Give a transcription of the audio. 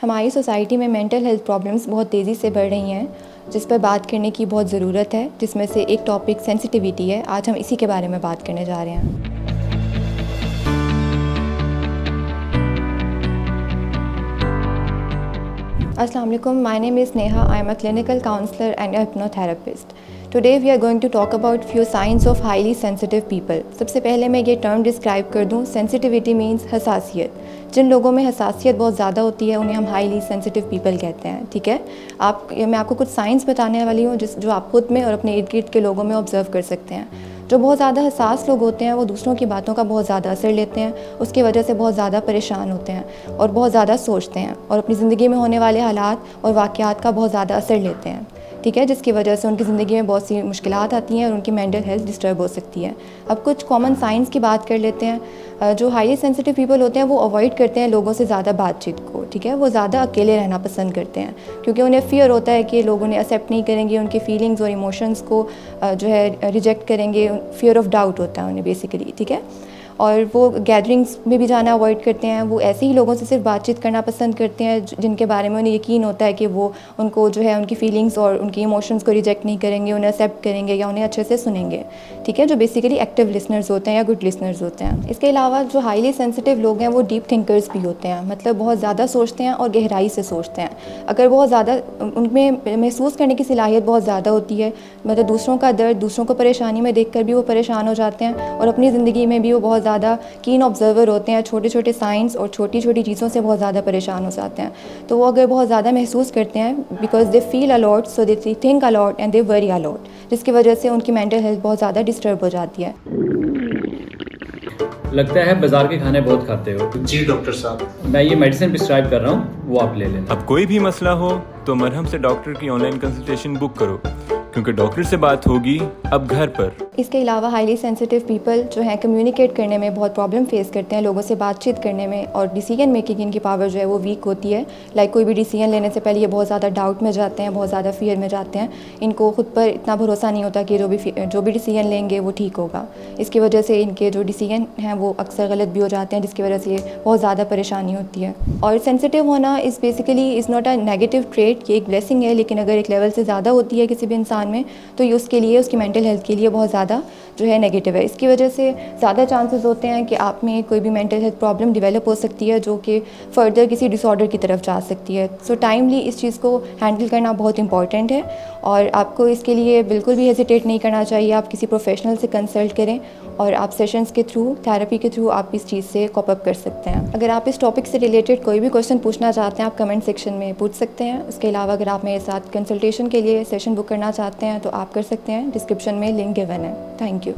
हमारी सोसाइटी में mental health problems बहुत तेज़ी से बढ़ रही हैं, जिस पर बात करने की बहुत ज़रूरत है, जिसमें से एक टॉपिक सेंसिटिविटी है। आज हम इसी के बारे में बात करने जा रहे हैं। Assalamu alaikum, my name is Neha. I am a clinical counselor and a hypnotherapist. Today we are going to talk about few signs of highly sensitive people. सबसे पहले मैं ये टर्म डिस्क्राइब कर दूँ। Sensitivity means हसासियत। जिन लोगों में हसासियत बहुत ज़्यादा होती है उन्हें हम हाईली सेंसिटिव पीपल कहते हैं। ठीक है, मैं आपको कुछ साइंस बताने वाली हूँ जो आप खुद में और अपने इर्द गिर्द के लोगों में ऑब्जर्व कर सकते हैं। जो बहुत ज़्यादा हसास लोग होते हैं वो दूसरों की बातों का बहुत ज़्यादा असर लेते हैं, उसकी वजह से बहुत ज़्यादा परेशान होते हैं और बहुत ज़्यादा सोचते हैं और अपनी ज़िंदगी में होने वाले हालात और वाक़यात का बहुत ज़्यादा असर लेते हैं। ठीक है, जिसकी वजह से उनकी ज़िंदगी में बहुत सी मुश्किलात आती हैं और उनकी मेंटल हेल्थ डिस्टर्ब हो सकती है। अब कुछ कॉमन साइंस की बात कर लेते हैं। जो हाईली सेंसिटिव पीपल होते हैं वो अवॉइड करते हैं लोगों से ज़्यादा बातचीत को। ठीक है, वो ज़्यादा अकेले रहना पसंद करते हैं क्योंकि उन्हें फ़ियर होता है कि लोग उन्हें एक्सेप्ट नहीं करेंगे, उनकी फीलिंग्स और इमोशंस को जो है रिजेक्ट करेंगे। फ़ियर ऑफ डाउट होता है उन्हें बेसिकली। ठीक है, और वो गैदरिंग्स में भी जाना अवॉइड करते हैं। वो ऐसे ही लोगों से सिर्फ बातचीत करना पसंद करते हैं जिनके बारे में उन्हें यकीन होता है कि वो उनको जो है उनकी फीलिंग्स और उनकी इमोशंस को रिजेक्ट नहीं करेंगे, उन्हें एक्सेप्ट करेंगे या उन्हें अच्छे से सुनेंगे। ठीक है, जो बेसिकली एक्टिव लिसनर्स होते हैं या गुड लिसनर्स होते हैं। इसके अलावा जो हाईली सेंसिटिव लोग हैं वो डीप थिंकर्स भी होते हैं, मतलब बहुत ज़्यादा सोचते हैं और गहराई से सोचते हैं। अगर बहुत ज़्यादा उनमें महसूस करने की सलाहियत बहुत ज़्यादा होती है, मतलब दूसरों का दर्द, दूसरों को परेशानी में देख कर भी वो परेशान हो जाते हैं और अपनी ज़िंदगी में भी वो बहुत ज़्यादा कीन ऑब्जर्वर होते हैं। छोटे छोटे साइंस और छोटी छोटी चीज़ों से बहुत ज़्यादा परेशान हो जाते हैं। तो वो अगर बहुत ज़्यादा महसूस करते हैं because they feel a lot, so they think a lot and they worry a lot, जिसकी वजह से उनकी मेंटल हेल्थ बहुत ज़्यादा डिस्टर्ब हो जाती है। लगता है बाजार के खाने बहुत खाते हो। जी डॉक्टर साहब, मैं ये मेडिसिन प्रिस्क्राइब कर रहा हूँ, वो आप ले लेना। अब कोई भी मसला हो तो मरहम से डॉक्टर की ऑनलाइन कंसल्टेशन बुक करो, क्योंकि डॉक्टर से बात होगी अब घर पर। इसके अलावा हाईली सेंसिटिव पीपल जो हैं कम्युनिकेट करने में बहुत प्रॉब्लम फेस करते हैं, लोगों से बातचीत करने में, और डिसीजन मेकिंग इनकी पावर जो है वो वीक होती है। लाइक कोई भी डिसीजन लेने से पहले ये बहुत ज़्यादा डाउट में जाते हैं, बहुत ज़्यादा फियर में जाते हैं। इनको खुद पर इतना भरोसा नहीं होता कि जो भी डिसीजन लेंगे वो ठीक होगा। इसकी वजह से इनके जो डिसीजन हैं वो अक्सर गलत भी हो जाते हैं, जिसकी वजह से बहुत ज़्यादा परेशानी होती है। और सेंसिटिव होना is basically is not a negative trait, ये एक ब्लेसिंग है, लेकिन अगर एक लेवल से ज़्यादा होती है किसी भी इंसान में तो ये उसके लिए, उसकी मेंटल हेल्थ के लिए बहुत ज़्यादा जो है नेगेटिव है। इसकी वजह से ज़्यादा चांसेस होते हैं कि आप में कोई भी मेंटल हेल्थ प्रॉब्लम डेवलप हो सकती है जो कि फर्दर किसी डिसऑर्डर की तरफ जा सकती है। सो टाइमली इस चीज़ को हैंडल करना बहुत इंपॉर्टेंट है और आपको इसके लिए बिल्कुल भी हेजिटेट नहीं करना चाहिए। आप किसी प्रोफेशनल से कंसल्ट करें और आप सेशंस के थ्रू, थेरेपी के थ्रू आप इस चीज़ से कॉप अप कर सकते हैं। अगर आप इस टॉपिक से रिलेटेड कोई भी क्वेश्चन पूछना चाहते हैं आप कमेंट सेक्शन में पूछ सकते हैं। उसके अलावा अगर आप मेरे साथ कंसल्टेशन के लिए सेशन बुक करना चाहते हैं तो आप कर सकते हैं, डिस्क्रिप्शन में लिंक गिवन है। Thank you.